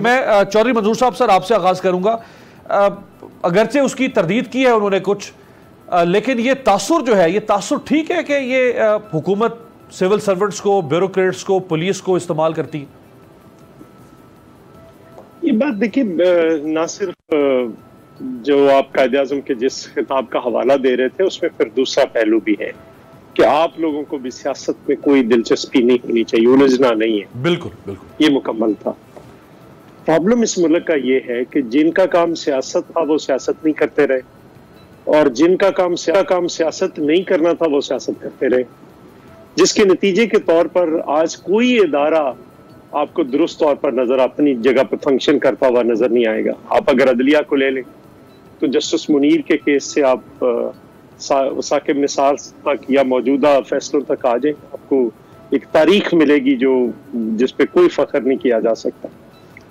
मैं चौधरी मंजूर साहब सर आपसे आगाज करूंगा। अगरचे उसकी तरदीद की है उन्होंने कुछ, लेकिन ये तासुर जो है, ये तासुर ठीक है कि ये हुकूमत सिविल सर्वेंट्स को, ब्यूरोक्रेट्स को, पुलिस को इस्तेमाल करती है? ये बात देखिए, ना सिर्फ जो आप कायदे आज़म के जिस खिताब का हवाला दे रहे थे उसमें फिर दूसरा पहलू भी है कि आप लोगों को भी सियासत में कोई दिलचस्पी नहीं होनी चाहिए, उलझना नहीं है। बिल्कुल बिल्कुल, ये मुकम्मल था। प्रॉब्लम इस मुल्क का ये है कि जिनका काम सियासत था वो सियासत नहीं करते रहे, और जिनका काम सियासत नहीं करना था वो सियासत करते रहे, जिसके नतीजे के तौर पर आज कोई इदारा आपको दुरुस्त तौर पर नजर, अपनी जगह पर फंक्शन करता हुआ नजर नहीं आएगा। आप अगर अदलिया को ले लें तो जस्टिस मुनीर के केस से आप साकिब निसार तक या मौजूदा फैसलों तक आ जाए, आपको एक तारीख मिलेगी जो जिस पे कोई फख्र नहीं किया जा सकता।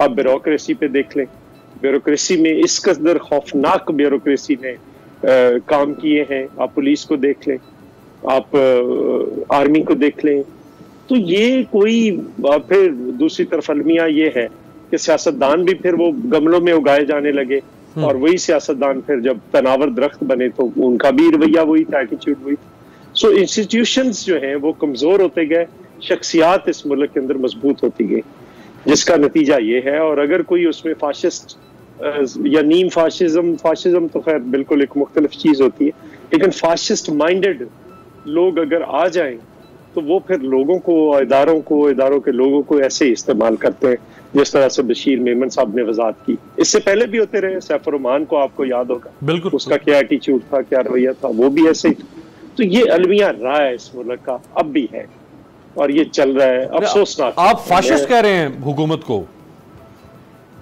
आप ब्यूरोक्रेसी पे देख लें, ब्यूरोक्रेसी में इस कदर खौफनाक ब्यूरोक्रेसी ने काम किए हैं। आप पुलिस को देख लें, आप आर्मी को देख लें, तो ये कोई फिर दूसरी तरफ अलमिया ये है कि सियासतदान भी फिर वो गमलों में उगाए जाने लगे, और वही सियासतदान फिर जब तनावर दरख्त बने तो उनका भी रवैया वही था, एटीट्यूड वही। सो इंस्टीट्यूशंस जो हैं वो कमजोर होते गए, शख्सियात इस मुल्क के अंदर मजबूत होती गई, जिसका नतीजा ये है। और अगर कोई उसमें फाशिस्ट या नीम फाशिज्म तो खैर बिल्कुल एक मुख्तलिफ चीज होती है, लेकिन फाशिस्ट माइंडेड लोग अगर आ जाएं तो वो फिर लोगों को, इदारों के लोगों को ऐसे ही इस्तेमाल करते हैं जिस तरह से बशीर मेमन साहब ने वजाहत की। इससे पहले भी होते रहे, सैफुर रहमान को आपको याद होगा, बिल्कुल उसका क्या एटीट्यूड था, क्या रवैया था, वो भी ऐसे ही। तो ये अलमिया रहा है इस मुल्क का, अब भी है, और ये चल रहा है। अफसोसनाक। आप फाशिस्ट कह रहे हैं हुकूमत को?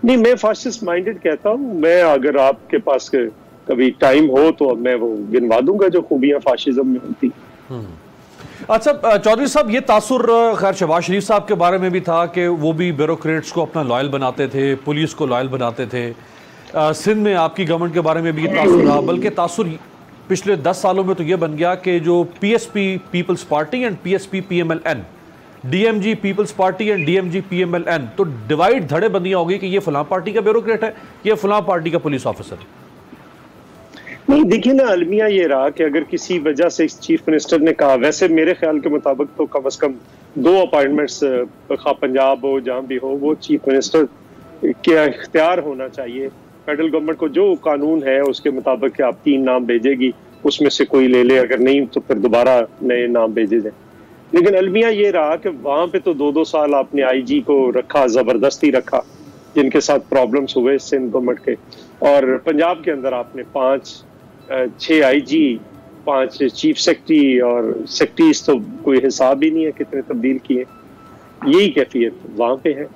नहीं, मैं फाशिस्ट माइंडेड कहता हूँ। मैं, अगर आपके पास कभी टाइम हो तो मैं वो गिनवा दूंगा जो खूबियां फाशिज्म में होती। अच्छा चौधरी साहब, ये तासुर खैर शहबाज शरीफ साहब के बारे में भी था कि वो भी ब्यूरोक्रेट्स को अपना लॉयल बनाते थे, पुलिस को लॉयल बनाते थे। सिंध में आपकी गवर्नमेंट के बारे में भी ये तासुर रहा, बल्कि तासुर पिछले 10 सालों में तो ये बन गया कि जो PSP People's Party and PSP PMLN, DMG People's Party and DMG PMLN, तो डिवाइड धड़े बंदियां होगी कि ये फलां पार्टी का ब्यूरोक्रेट है, ये फलां पार्टी का पुलिस ऑफिसर है। नहीं, देखिए ना, अलमिया ये रहा कि अगर किसी वजह से चीफ मिनिस्टर ने कहा, वैसे मेरे ख्याल के मुताबिक तो कम से कम 2 अपॉइंटमेंट्स खा पंजाब हो जहां भी हो, वो चीफ मिनिस्टर के इख्तियार होना चाहिए। फेडरल गवर्नमेंट को जो कानून है उसके मुताबिक कि आप 3 नाम भेजेगी, उसमें से कोई ले ले, अगर नहीं तो फिर दोबारा नए नाम भेजे जाए। लेकिन अलमिया ये रहा कि वहां पे तो 2-2 साल आपने आईजी को रखा, जबरदस्ती रखा, जिनके साथ प्रॉब्लम्स हुए सिंध गवर्नमेंट के, और पंजाब के अंदर आपने 6 आईजी, 5 चीफ सेक्रेटरी, और सेक्रेटरीज तो कोई हिसाब ही नहीं है कितने तब्दील किए। यही कैफियत वहां पे है।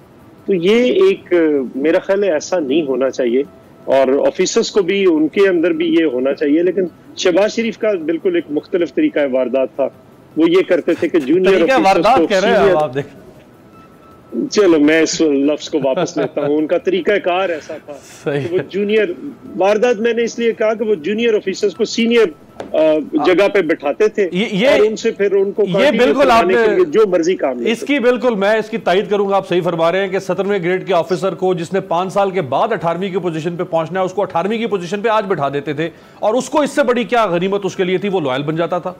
तो ये एक, मेरा ख्याल है ऐसा नहीं होना चाहिए, और ऑफिसर्स को भी उनके अंदर भी ये होना चाहिए। लेकिन शहबाज शरीफ का बिल्कुल एक मुख्तलिफ तरीका वारदात था। वो ये करते थे कि जूनियर वारदात कह रहे हैं आप, चलो मैं इस लफ्ज को वापस लेता हूँ, उनका तरीकाकार ऐसा था कि वो जूनियर वारदात, मैंने इसलिए कहा कि वो जूनियर ऑफिसर्स को सीनियर जगह पे बिठाते थे, और उनसे फिर उनको ये बिल्कुल आपने जो मर्जी काम, इसकी बिल्कुल मैं इसकी तायद करूंगा। आप सही फरमा रहे हैं कि 17वें ग्रेड के ऑफिसर को जिसने 5 साल के बाद 18वीं की पोजीशन पे पहुंचना है, उसको 18वीं की पोजीशन पे आज बिठा देते थे, और उसको इससे बड़ी क्या गनीमत उसके लिए थी, वो लॉयल बन जाता था।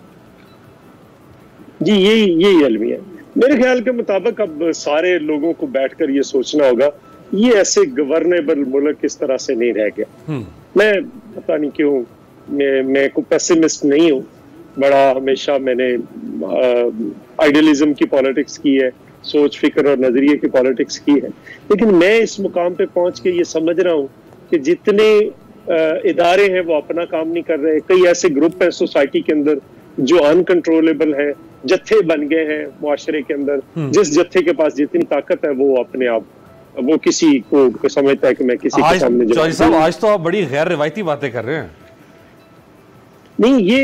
जी, यही अलमिया है मेरे ख्याल के मुताबिक। अब सारे लोगों को बैठकर ये सोचना होगा, ये ऐसे गवर्नेबल मुल्क किस तरह से नहीं रह गया। मैं पता नहीं क्यों, मैं कोई पेसिमिस्ट नहीं हूँ, बड़ा हमेशा मैंने आइडियलिज्म की पॉलिटिक्स की है, सोच फिक्र और नजरिए की पॉलिटिक्स की है, लेकिन मैं इस मुकाम पे पहुंच के ये समझ रहा हूँ कि जितने इदारे हैं वो अपना काम नहीं कर रहे। कई ऐसे ग्रुप हैं सोसाइटी के अंदर जो अनकंट्रोलेबल है, जत्थे बन गए हैं मुआशरे के अंदर, जिस जत्थे के पास जितनी ताकत है वो अपने आप, वो किसी को समझता है कि मैं किसी के सामने चौधरी साहब, आज तो आप बड़ी गैर रिवायती बातें कर रहे हैं। नहीं, ये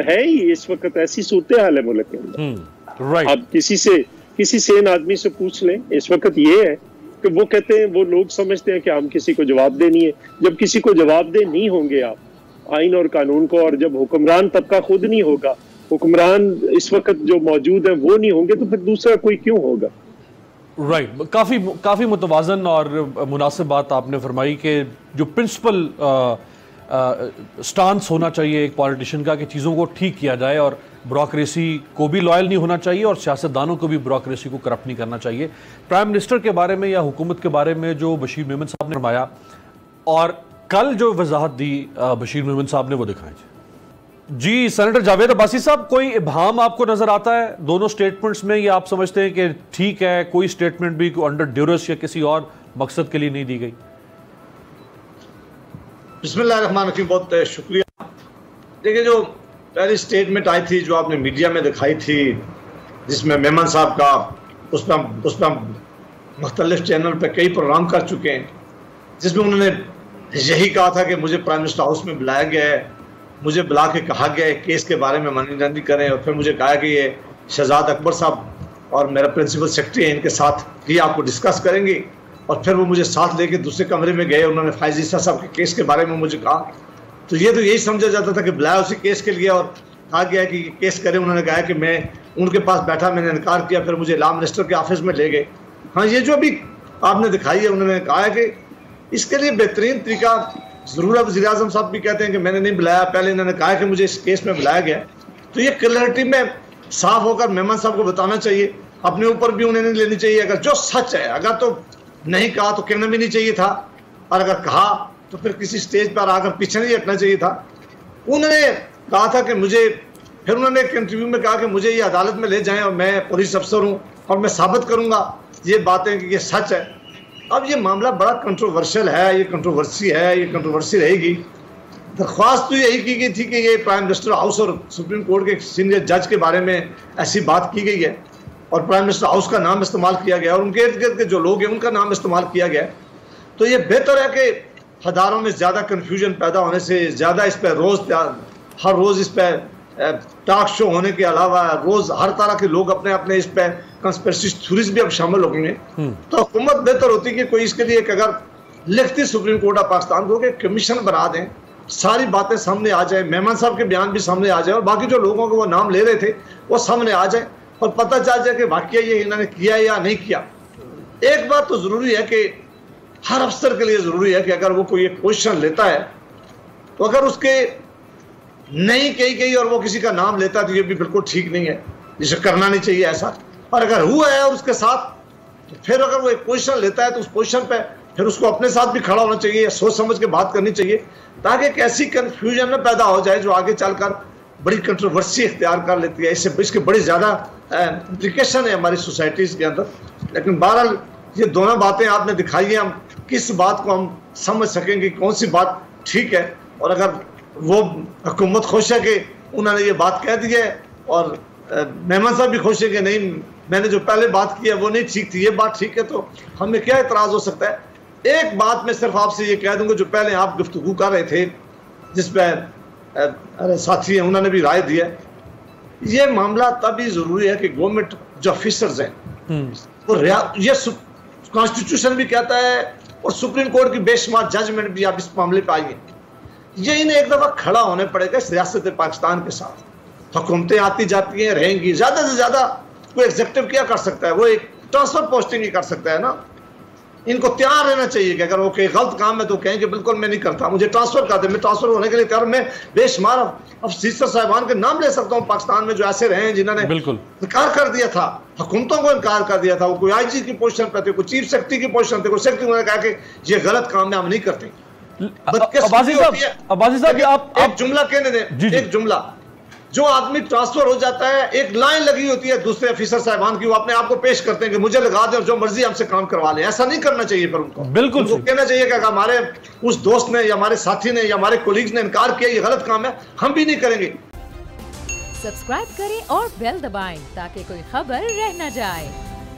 है ही इस वक्त ऐसी सूरत हाल है मुल्क के अंदर। आप किसी सेन आदमी से पूछ लें, इस वक्त ये है कि वो कहते हैं, वो लोग समझते हैं कि हम किसी को जवाब देनी है। जब किसी को जवाब दे नहीं होंगे आप आइन और कानून को, और जब हुक्मरान तबका खुद नहीं होगा, हुक्मरान इस वक्त जो मौजूद है वो नहीं होंगे, तो फिर दूसरा कोई क्यों होगा? राइट, काफ़ी मुतवाज़न और मुनासिब बात आपने फरमाई कि जो प्रिंसिपल स्टांस होना चाहिए एक पॉलिटिशियन का कि चीज़ों को ठीक किया जाए और ब्यूरोक्रेसी को भी लॉयल नहीं होना चाहिए और सियासतदानों को भी ब्यूरोक्रेसी को करप्ट नहीं करना चाहिए। प्राइम मिनिस्टर के बारे में या हुकूमत के बारे में जो बशीर मेमन साहब ने फरमाया और कल जो वजाहत दी बशीर मेमन साहब ने, वो दिखाएं जी। सेनेटर जावेद अब्बासी साहब, कोई इब्हाम आपको नजर आता है दोनों स्टेटमेंट्स में, या आप समझते हैं कि ठीक है, कोई स्टेटमेंट भी अंडर ड्यूरस या किसी और मकसद के लिए नहीं दी गई? बिस्मिल्लाहिर्रहमानिर्रहीम, बहुत शुक्रिया। देखिए, जो पहली स्टेटमेंट आई थी जो आपने मीडिया में दिखाई थी, जिसमें मेमन साहब का उस पर मुख्तलिफ चैनल पर कई प्रोग्राम कर चुके हैं, जिसमें उन्होंने यही कहा था कि मुझे प्राइम मिनिस्टर हाउस में बुलाया गया है, मुझे बुला के कहा गया है केस के बारे में मनोरंजन करें, और फिर मुझे कहा कि ये शहजाद अकबर साहब और मेरा प्रिंसिपल सेक्रेटरी है, इनके साथ ये आपको डिस्कस करेंगे। और फिर वो मुझे साथ लेके दूसरे कमरे में गए, उन्होंने फायज ईसा साहब के केस के बारे में मुझे कहा। तो यही समझा जाता था कि बुलाया उसी केस के लिए और कहा गया कि केस करें। उन्होंने कहा कि मैं उनके पास बैठा, मैंने इनकार किया, फिर मुझे लॉ मिनिस्टर के ऑफिस में ले गए। हाँ, ये जो अभी आपने दिखाई है, उन्होंने कहा है कि इसके लिए बेहतरीन तरीका ज़रूर, वज़ीर आज़म साहब भी कहते हैं कि मैंने नहीं बुलाया, पहले इन्होंने कहा कि मुझे इस केस में बुलाया गया। तो ये क्लैरिटी में साफ होकर मेमन साहब को बताना चाहिए, अपने ऊपर भी उन्हें नहीं लेनी चाहिए। अगर जो सच है, अगर तो नहीं कहा तो कहना भी नहीं चाहिए था, और अगर कहा तो फिर किसी स्टेज पर आकर पीछे नहीं हटना चाहिए था। उन्होंने कहा था कि मुझे, फिर उन्होंने एक इंटरव्यू में कहा कि मुझे ये अदालत में ले जाएं और मैं पुलिस अफसर हूँ और मैं साबित करूँगा ये बातें कि ये सच है। अब ये मामला बड़ा कंट्रोवर्शियल है, ये कंट्रोवर्सी रहेगी। दरख्वास्त तो यही की गई थी कि ये प्राइम मिनिस्टर हाउस और सुप्रीम कोर्ट के सीनियर जज के बारे में ऐसी बात की गई है और प्राइम मिनिस्टर हाउस का नाम इस्तेमाल किया गया और उनके इर्द गिर्द के जो लोग हैं उनका नाम इस्तेमाल किया गया। तो ये बेहतर है कि हज़ारों में ज़्यादा कन्फ्यूजन पैदा होने से ज़्यादा इस पर हर रोज़ इस पर टॉक शो होने के अलावा रोज़ हर तरह के लोग अपने अपने इस पर कंस्पिरेसी थ्योरीज भी अब शामिल हो गई हैं। तो हुकूमत बेहतर होती कि कोई इसके लिए अगर लिखती सुप्रीम कोर्ट ऑफ पाकिस्तान को कि कमीशन बना दें, सारी बातें सामने आ जाए, मेमन साहब के बयान भी सामने आ जाए और बाकी जो लोगों को वो नाम ले रहे थे वो सामने आ जाए और पता चल जाए कि वाकई ये इन्होंने किया या नहीं किया। एक बात तो ज़रूरी है कि हर अफसर के लिए ज़रूरी है कि अगर वो कोई एक पोजीशन लेता है तो अगर उसके नहीं कही गई और वो किसी का नाम लेता है तो ये भी बिल्कुल ठीक नहीं है, जिसे करना नहीं चाहिए ऐसा। और अगर हुआ है और उसके साथ, तो फिर अगर वो एक पोजीशन लेता है तो उस पोजीशन पे फिर उसको अपने साथ भी खड़ा होना चाहिए, या सोच समझ के बात करनी चाहिए, ताकि एक ऐसी कन्फ्यूजन न पैदा हो जाए जो आगे चलकर बड़ी कंट्रोवर्सी इख्तियार कर लेती है। इसके बड़ी ज़्यादा इम्प्लिकेशन है हमारी सोसाइटीज़ के अंदर। लेकिन बहरहाल ये दोनों बातें आपने दिखाई हैं, हम किस बात को हम समझ सकेंगे कौन सी बात ठीक है, और अगर वो हुकूमत खुश है कि उन्होंने ये बात कह दी है और मेमन साहब भी खुश है कि नहीं, मैंने जो पहले बात की है वो नहीं ठीक थी, ये बात ठीक है, तो हमें क्या एतराज़ हो सकता है। एक बात मैं सिर्फ आपसे ये कह दूंगा, जो पहले आप गुफ्तगू कर रहे थे जिस पर अरे साथी हैं उन्होंने भी राय दी है, ये मामला तभी ज़रूरी है कि गवर्नमेंट जो ऑफिसर्स हैं वो ये कॉन्स्टिट्यूशन भी कहता है और सुप्रीम कोर्ट की बेशुमार जजमेंट भी आप इस मामले पर आई है, ये इन्हें एक दफ़ा खड़ा होने पड़ेगा सियासत पाकिस्तान के साथ। हुकूमतें आती जाती हैं, रहेंगी, ज़्यादा से ज़्यादा कोई एग्जीक्यूटिव क्या कर सकता है, वो एक ट्रांसफर पोस्टिंग ही कर सकता है ना। इनको तैयार रहना चाहिए कि अगर वो कोई गलत काम है तो कहें कि बिल्कुल मैं नहीं करता, मुझे ट्रांसफर कर दे, मैं ट्रांसफर होने के लिए तैयार। मैं बेशुमार अफसर साहिबान के नाम ले सकता हूँ पाकिस्तान में जो ऐसे रहे हैं जिन्होंने बिल्कुल इनकार कर दिया था, हुकूमतों को इनकार कर दिया था। वो कोई IG की पोजीशन पे थे, कोई चीफ सेक्रेटरी की पोजीशन थे, कोई सेक्रेटरी, उन्होंने कहा कि ये गलत काम है, हम नहीं करते। अब्बासी साहब आप एक जुमला कहने दें, एक जुमला, जो आदमी ट्रांसफर हो जाता है एक लाइन लगी होती है दूसरे ऑफिसर साहिबान की, वो अपने आप को पेश करते हैं कि मुझे लगा दें और जो मर्जी हमसे काम करवा लें। ऐसा नहीं करना चाहिए, पर उनको बिल्कुल कहना चाहिए कि अगर हमारे उस दोस्त ने या हमारे साथी ने या हमारे कोलीग्स ने इनकार किया ये गलत काम है, हम भी नहीं करेंगे। सब्सक्राइब करें और बेल दबाएं ताकि कोई खबर रह न जाए।